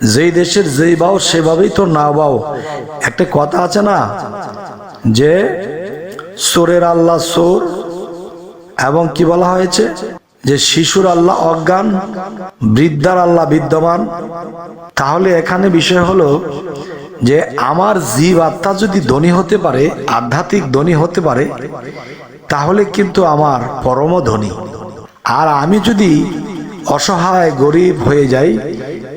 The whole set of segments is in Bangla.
যেই দেশের যেই বাও সেভাবেই তো না বাও। একটা কথা আছে না যে চোরের আল্লাহ চোর, এবং কি বলা হয়েছে যে শিশুর আল্লাহ অজ্ঞান, বৃদ্ধার আল্লাহ বিদ্যমান। তাহলে এখানে বিষয় হলো যে আমার জীব আত্মা যদি ধনী হতে পারে, আধ্যাত্মিক ধনী হতে পারে, তাহলে কিন্তু আমার পরম ধনী। আর আমি যদি অসহায় গরিব হয়ে যাই,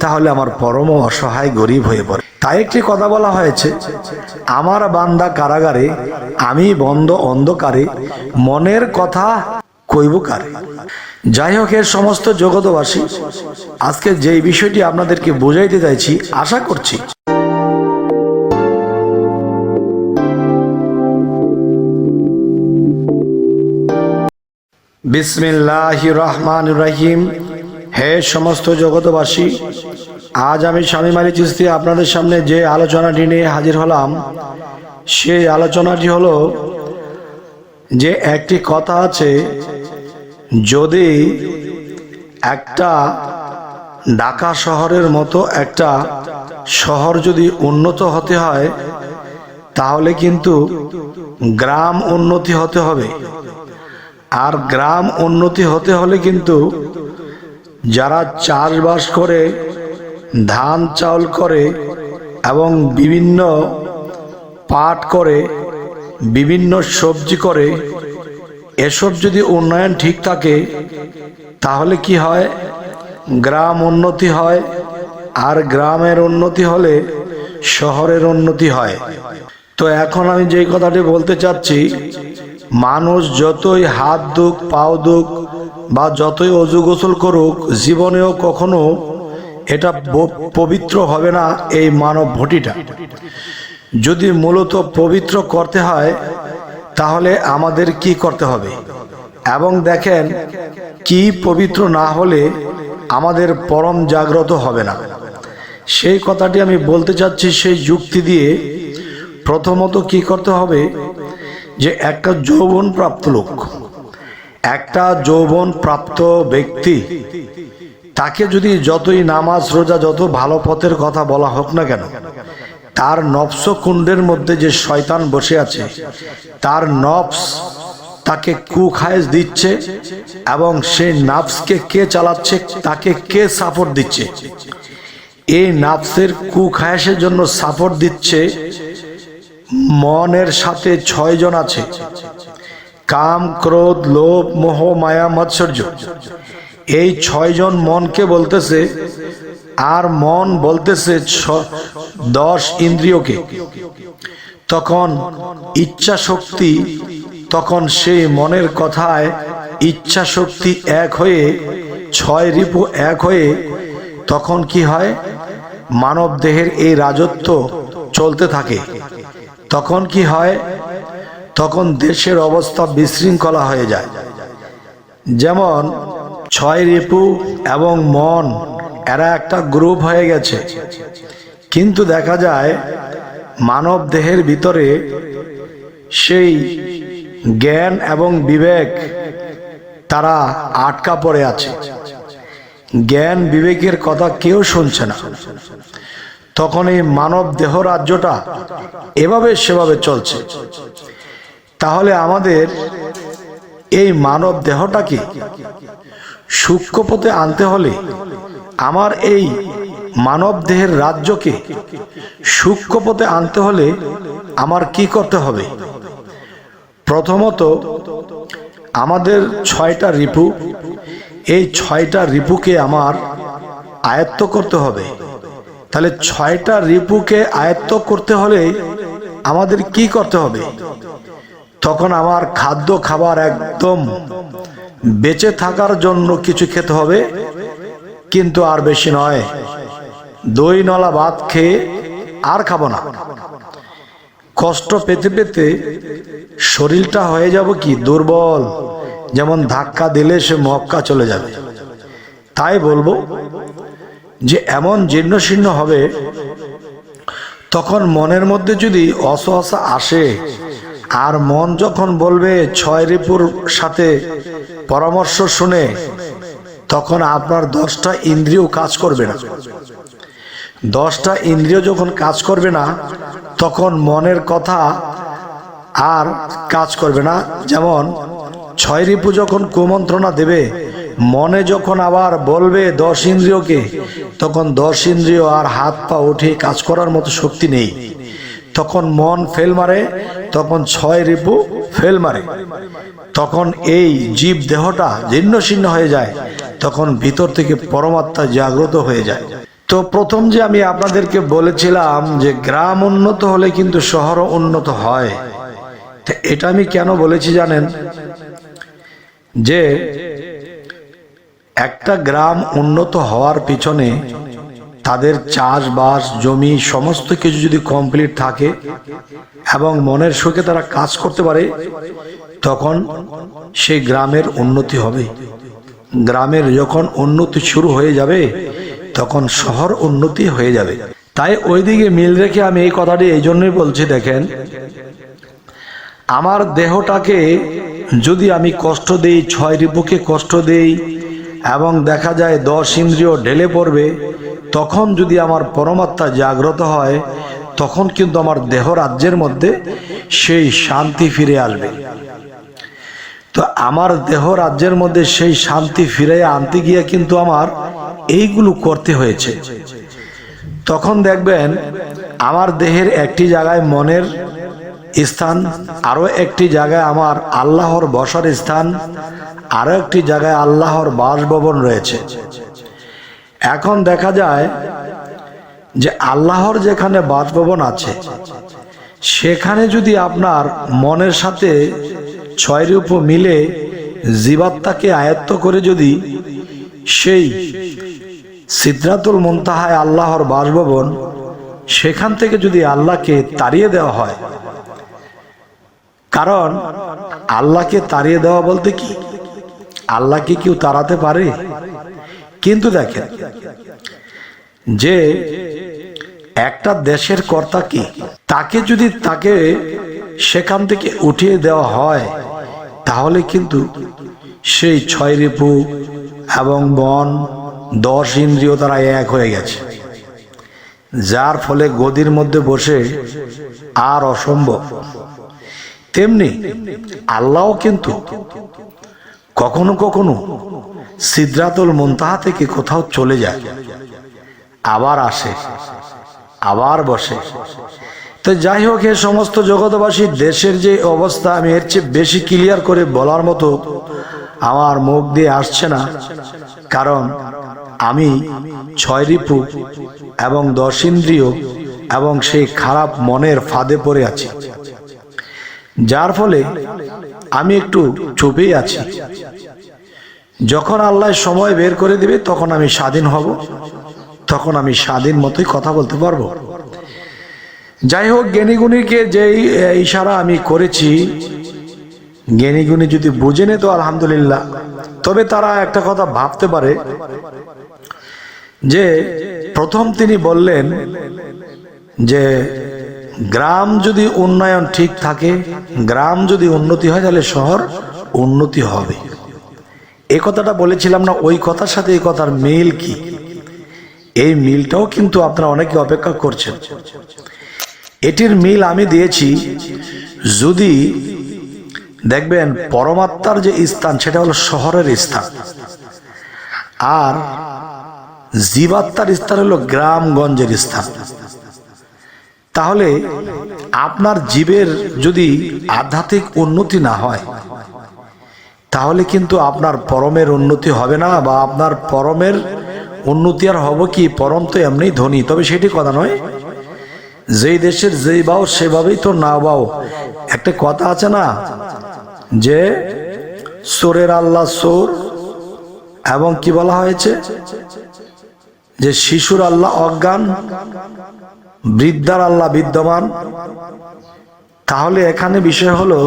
তাহলে আমার পরম অসহায় গরিব হয়ে পড়ে। তাই একটি কথা বলা হয়েছে, আমার বান্দা কারাগারে, আমি বন্ধ অন্ধকারে, মনের কথা কইব কারে। যাই হোক, এর সমস্ত জগতবাসী, আজকে যেই বিষয়টি আপনাদেরকে বুঝাইতে চাইছি, আশা করছি বিসমিল্লাহির রহমানির রহিম। হে সমস্ত জগতবাসী, আজ আমি স্বামী মালি চিশতি আপনাদের সামনে যে আলোচনাটি নিয়ে হাজির হলাম, সেই আলোচনাটি হলো যে একটি কথা আছে, যদি একটা ঢাকা শহরের মতো একটা শহর যদি উন্নত হতে হয়, তাহলে কিন্তু গ্রাম উন্নতি হতে হবে। আর গ্রাম উন্নতি হতে হলে কিন্তু যারা চাষবাস করে, ধান চাউল করে এবং বিভিন্ন পাট করে, বিভিন্ন সবজি করে, এসব যদি উন্নয়ন ঠিক থাকে, তাহলে কি হয়, গ্রাম উন্নতি হয়। আর গ্রামের উন্নতি হলে শহরের উন্নতি হয়। তো এখন আমি যেই কথাটি বলতে চাচ্ছি, মানুষ যতই হাত দুক, পাও দুক, বা যতই অজু গোসল করুক, জীবনেও কখনো এটা পবিত্র হবে না। এই মানব ভটিটা যদি মূলত পবিত্র করতে হয়, তাহলে আমাদের কি করতে হবে? এবং দেখেন, কি পবিত্র না হলে আমাদের পরম জাগ্রত হবে না। সেই কথাটি আমি বলতে চাচ্ছি সেই যুক্তি দিয়ে। প্রথমত কি করতে হবে, যে একটা যৌবন প্রাপ্ত লোক, একটা যৌবন প্রাপ্ত ব্যক্তি, তাকে যদি যতই নামাজ রোজা, যত ভালো পথের কথা বলা হোক না কেন, তার নফস কুণ্ডের মধ্যে যে শয়তান বসে আছে, তার নফস তাকে কুখায়েশ দিচ্ছে, এবং সেই নাফসকে কে চালাচ্ছে, তাকে কে সাপোর্ট দিচ্ছে? এই নাফসের কুখায়েশের জন্য সাপোর্ট দিচ্ছে মনের সাথে 6 জন আছে, কাম, ক্রোধ, লোভ, মোহ, মায়া, মাৎসর্য। এই 6 জন মনকে বলতেছে, আর মন বলতেছে 10 ইন্দ্রিয়কে। তখন ইচ্ছা শক্তি, তখন সেই মনের কথায় ইচ্ছা শক্তি এক হয়ে, 6 রিপু এক হয়ে, তখন কি হয়, মানব দেহের এই রাজত্ব চলতে থাকে। তখন কি হয়, তখন দেশের অবস্থা বিশৃঙ্খলা হয়ে যায়। যেমন 6 রিপু এবং মন, এরা একটা গ্রুপ হয়ে গেছে, কিন্তু দেখা যায় মানব দেহের ভিতরে সেই জ্ঞান এবং বিবেক তারা আটকা পড়ে আছে। জ্ঞান বিবেকের কথা কেউ শুনছে না। তখন এই মানব দেহ রাজ্যটা এভাবে সেভাবে চলছে। তাহলে আমাদের এই মানব দেহটাকে সূক্ষ্ম পথে আনতে হলে, আমার এই মানব দেহের রাজ্যকে সূক্ষ্ম পথে আনতে হলে আমার কি করতে হবে? প্রথমত আমাদের 6টা রিপু, এই 6টা রিপুকে আমার আয়ত্ত করতে হবে। তাহলে 6টা রিপুকে আয়ত্ত করতে হলে আমাদের কি করতে হবে? তখন আমার খাদ্য খাবার একদম বেঁচে থাকার জন্য কিছু খেতে হবে, কিন্তু আর বেশি নয়। দই নলা ভাত খেয়ে আর খাবো না। কষ্ট পেতে পেতে শরীরটা হয়ে যাব কি দুর্বল, যেমন ধাক্কা দিলে সে মক্কা চলে যাবে। তাই বলবো যে এমন জীর্ণ শীর্ণ হবে, তখন মনের মধ্যে যদি অসহসা আসে, আর মন যখন বলবে 6 রিপুর সাথে পরামর্শ শুনে, তখন আপনার 10টা ইন্দ্রিয় কাজ করবে না। 10টা ইন্দ্রিয় যখন কাজ করবে না, তখন মনের কথা আর কাজ করবে না। যেমন 6 রিপু যখন কুমন্ত্রণা দেবে, মনে যখন আবার বলবে 10 ইন্দ্রিয়কে, তখন 10 ইন্দ্রিয় আর হাত পা উঠে কাজ করার মতো শক্তি নেই। তখন মন ফেল মারে, তখন 6 রিপু ফেল মারে, তখন এই জীব দেহটা জীর্ণ শীর্ণ হয়ে যায়, তখন ভিতর থেকে পরমাত্মা জাগ্রত হয়ে যায়। তো প্রথম যে আমি আপনাদেরকে বলেছিলাম যে গ্রাম উন্নত হলে কিন্তু শহরও উন্নত হয়, এটা আমি কেন বলেছি জানেন? যে একটা গ্রাম উন্নত হওয়ার পিছনে তাদের চাষবাস জমি সমস্ত কিছু যদি কমপ্লিট থাকে এবং মনের সুখে তারা কাজ করতে পারে, তখন সেই গ্রামের উন্নতি হবে। গ্রামের যখন উন্নতি শুরু হয়ে যাবে, তখন শহর উন্নতি হয়ে যাবে। তাই ওইদিকে মিল রেখে আমি এই কথাটি এই জন্যই বলছি, দেখেন, আমার দেহটাকে যদি আমি কষ্ট দেই, 6 রিপুকে কষ্ট দেই এবং দেখা যায় 10 ইন্দ্রিয় ঢেলে পড়বে, তখন যদি আমার পরমাত্মা জাগ্রত হয়, তখন কিন্তু আমার দেহ রাজ্যের মধ্যে সেই শান্তি ফিরে আসবে। তো আমার দেহ রাজ্যের মধ্যে সেই শান্তি ফিরে আনতে গিয়ে কিন্তু আমার এইগুলো করতে হয়েছে। তখন দেখবেন আমার দেহের একটি জায়গায় মনের স্থান, আরো একটি জায়গায় আমার আল্লাহর বসার স্থান, আরো একটি জায়গায় আল্লাহর বাসভবন রয়েছে। এখন দেখা যায় যে আল্লাহর যেখানে বাসভবন আছে, সেখানে যদি আপনার মনের সাথে 6 রূপ মিলে জীবাত্মাকে আয়ত্ত করে যদি সেই সিদরাতুল মুনতাহায় আল্লাহর বাসভবন, সেখান থেকে যদি আল্লাহকে তাড়িয়ে দেওয়া হয়, কারণ আল্লাহকে তাড়িয়ে দেওয়া বলতে কি, আল্লাহকে কেউ তাড়াতে পারে? কিন্তু দেখেন যে একটা দেশের কর্তা কি, তাকে যদি তাকে সেখান থেকে উঠিয়ে দেওয়া হয়, তাহলে কিন্তু সেই 6 রিপু এবং মন 10 ইন্দ্রিয় তারা এক হয়ে গেছে, যার ফলে গদির মধ্যে বসে আর অসম্ভব। তেমনি আল্লাহ কিন্তু কখনো কখনো সিদরাতুল মুনতাহা থেকে কোথাও চলে যায়, আবার আসে, আবার বসে। তো যাই হোক, এই সমস্ত জগৎবাসী দেশের যে অবস্থা, আমি এর চেয়ে বেশি ক্লিয়ার করে বলার মতো আমার মুখ দিয়ে আসছে না, কারণ আমি 6 রিপু এবং 10 ইন্দ্রিয় এবং সেই খারাপ মনের ফাঁদে পড়ে আছি, যার ফলে আমি একটু চুপেই আছি। যখন আল্লাহ সময় বের করে দিবে, তখন আমি স্বাধীন হব, তখন আমি স্বাধীন মতোই কথা বলতে পারবো। যাই হোক, জ্ঞানীগুণীকে যে ইশারা আমি করেছি, জ্ঞানীগুণী যদি বুঝে নেয় তো আলহামদুলিল্লাহ। তবে তারা একটা কথা ভাবতে পারে যে প্রথম তিনি বললেন যে গ্রাম যদি উন্নয়ন ঠিক থাকে, গ্রাম যদি উন্নতি হয়, তাহলে শহর উন্নতি হবে। এই কথাটা বলেছিলাম না? ওই কথার সাথে এই কথার মিল কি? এই মিলটাও কিন্তু আপনারা অনেকে অপেক্ষা করছেন। এটির মিল আমি দিয়েছি। যদি দেখবেন পরমাত্মার যে স্থান, সেটা হলো শহরের স্থান, আর জীবাত্মার স্থান হলো গ্রামগঞ্জের স্থান। তাহলে আপনার জীবের যদি আধ্যাত্মিক উন্নতি না হয়, তাহলে কিন্তু আপনার পরমের উন্নতি হবে না, বা আপনার পরমের উন্নতি আর হবে কি? পরম তো এমনি ধনী, তবে সেটি কথা নয়। যেই দেশের যেই বাও সেভাবেই তো না বাও। একটা কথা আছে না, যে চোরের আল্লাহ চোর, এবং কি বলা হয়েছে যে শিশুর আল্লাহ অজ্ঞান, বৃদ্ধার আল্লাহ বিদ্যমান। তাহলে এখানে বিষয় হলো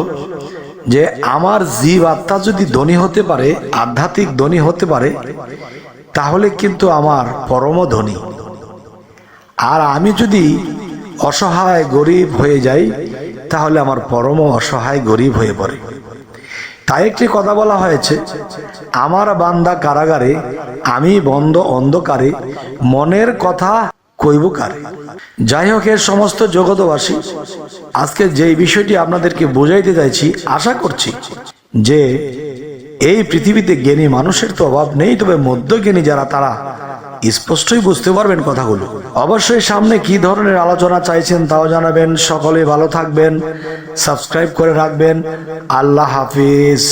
যে আমার জীব আত্মা যদি ধনী হতে পারে, আধ্যাত্মিক ধনী হতে পারে, তাহলে কিন্তু আমার পরম ধনী। আর আমি যদি অসহায় গরিব হয়ে যাই, তাহলে আমার পরম অসহায় গরিব হয়ে পড়ে। তাই একটি কথা বলা হয়েছে, আমার বান্দা কারাগারে, আমি বন্ধ অন্ধকারে, মনের কথা কইব কারে। যাই হোক, এর সমস্ত জগতবাসী আজকে যেই বিষয়টি আপনাদেরকে বোঝাইতে চাইছি, আশা করছি যে এই পৃথিবীতে জ্ঞানী মানুষের তো অভাব নেই, তবে মধ্যজ্ঞানী যারা তারা স্পষ্টই বুঝতে পারবেন কথাগুলো। অবশ্যই সামনে কি ধরনের আলোচনা চাইছেন তাও জানাবেন। সকলে ভালো থাকবেন, সাবস্ক্রাইব করে রাখবেন। আল্লাহ হাফিজ।